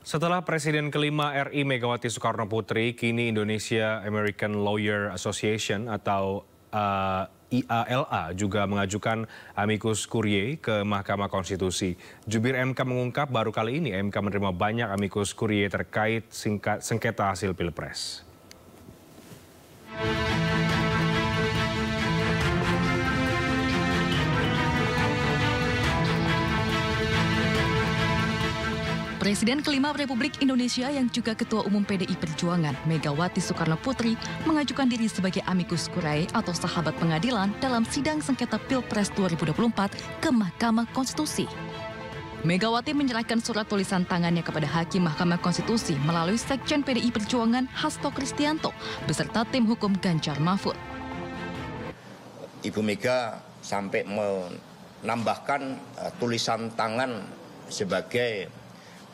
Setelah Presiden kelima RI Megawati Soekarno Putri, kini Indonesia American Lawyer Association atau IALA juga mengajukan amicus curiae ke Mahkamah Konstitusi. Jubir MK mengungkap baru kali ini MK menerima banyak amicus curiae terkait sengketa hasil Pilpres. Presiden kelima Republik Indonesia yang juga Ketua Umum PDI Perjuangan, Megawati Soekarno Putri, mengajukan diri sebagai amicus curiae atau sahabat pengadilan dalam sidang sengketa Pilpres 2024 ke Mahkamah Konstitusi. Megawati menyerahkan surat tulisan tangannya kepada Hakim Mahkamah Konstitusi melalui Sekjen PDI Perjuangan Hasto Kristianto beserta tim hukum Ganjar Mahfud. Ibu Mega sampai menambahkan tulisan tangan sebagai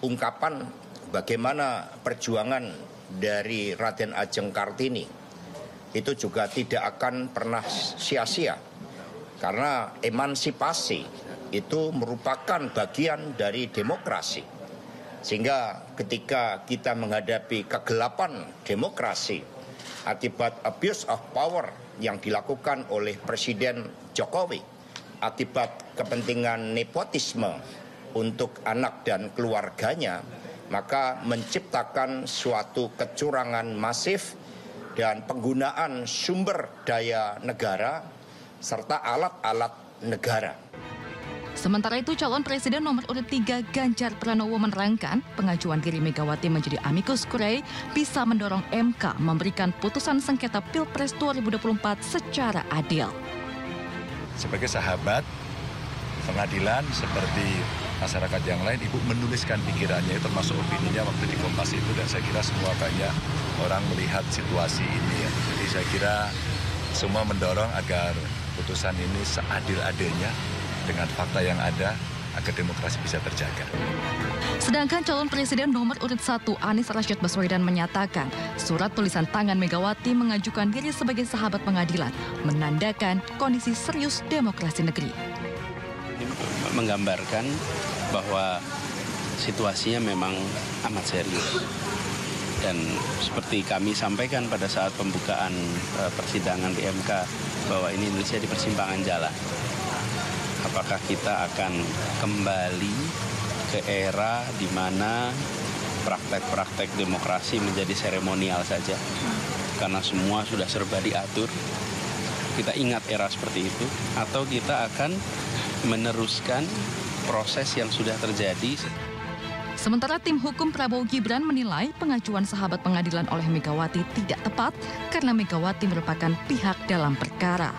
ungkapan bagaimana perjuangan dari Raden Ajeng Kartini itu juga tidak akan pernah sia-sia, karena emansipasi itu merupakan bagian dari demokrasi. Sehingga ketika kita menghadapi kegelapan demokrasi akibat abuse of power yang dilakukan oleh Presiden Jokowi, akibat kepentingan nepotisme untuk anak dan keluarganya, maka menciptakan suatu kecurangan masif dan penggunaan sumber daya negara serta alat-alat negara. Sementara itu, calon presiden nomor urut 3 Ganjar Pranowo menerangkan pengajuan diri Megawati menjadi amicus curiae bisa mendorong MK memberikan putusan sengketa Pilpres 2024 secara adil. Sebagai sahabat pengadilan seperti masyarakat yang lain, Ibu menuliskan pikirannya, termasuk opininya waktu di Kompas itu, dan saya kira semua banyak orang melihat situasi ini ya. Jadi saya kira semua mendorong agar putusan ini seadil-adilnya dengan fakta yang ada agar demokrasi bisa terjaga. Sedangkan calon presiden nomor urut 1 Anies Rashid Baswedan menyatakan surat tulisan tangan Megawati mengajukan diri sebagai sahabat pengadilan menandakan kondisi serius demokrasi negeri. Menggambarkan bahwa situasinya memang amat serius. Dan seperti kami sampaikan pada saat pembukaan persidangan di MK, bahwa ini Indonesia di persimpangan jalan. Apakah kita akan kembali ke era di mana praktek-praktek demokrasi menjadi seremonial saja? Karena semua sudah serba diatur. Kita ingat era seperti itu, atau kita akan meneruskan proses yang sudah terjadi. Sementara tim hukum Prabowo Gibran menilai pengajuan sahabat pengadilan oleh Megawati tidak tepat karena Megawati merupakan pihak dalam perkara.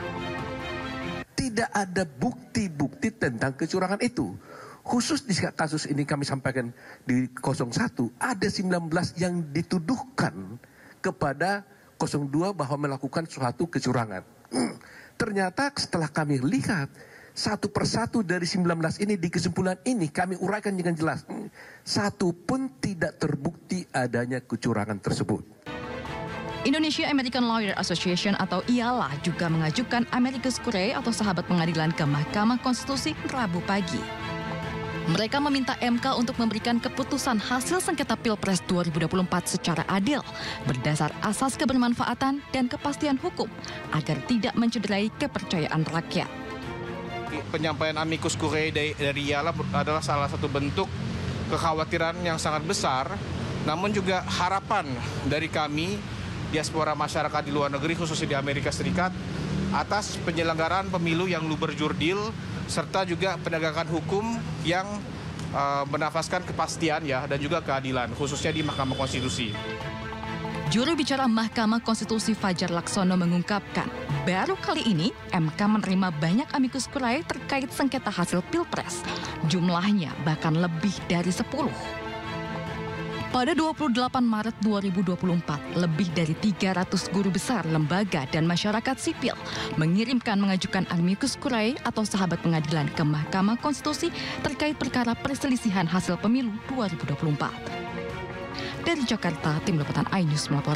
Tidak ada bukti-bukti tentang kecurangan itu. Khusus di kasus ini kami sampaikan di 01, ada 19 yang dituduhkan kepada 02 bahwa melakukan suatu kecurangan. Ternyata setelah kami lihat satu persatu dari 19 ini, di kesimpulan ini kami uraikan dengan jelas, satu pun tidak terbukti adanya kecurangan tersebut. Indonesia American Lawyer Association atau IALA juga mengajukan amicus curiae atau sahabat pengadilan ke Mahkamah Konstitusi Rabu pagi. Mereka meminta MK untuk memberikan keputusan hasil sengketa Pilpres 2024 secara adil, berdasar asas kebermanfaatan dan kepastian hukum, agar tidak mencederai kepercayaan rakyat. Penyampaian amicus curiae dari IALA adalah salah satu bentuk kekhawatiran yang sangat besar, namun juga harapan dari kami, diaspora masyarakat di luar negeri, khususnya di Amerika Serikat, atas penyelenggaraan pemilu yang luber jurdil, serta juga penegakan hukum yang menafaskan kepastian ya, dan juga keadilan, khususnya di Mahkamah Konstitusi. Juru bicara Mahkamah Konstitusi Fajar Laksono mengungkapkan, baru kali ini MK menerima banyak amicus curiae terkait sengketa hasil Pilpres. Jumlahnya bahkan lebih dari 10. Pada 28 Maret 2024, lebih dari 300 guru besar, lembaga, dan masyarakat sipil mengajukan amicus curiae atau sahabat pengadilan ke Mahkamah Konstitusi terkait perkara perselisihan hasil pemilu 2024. Dari Jakarta, tim liputan iNews melaporkan.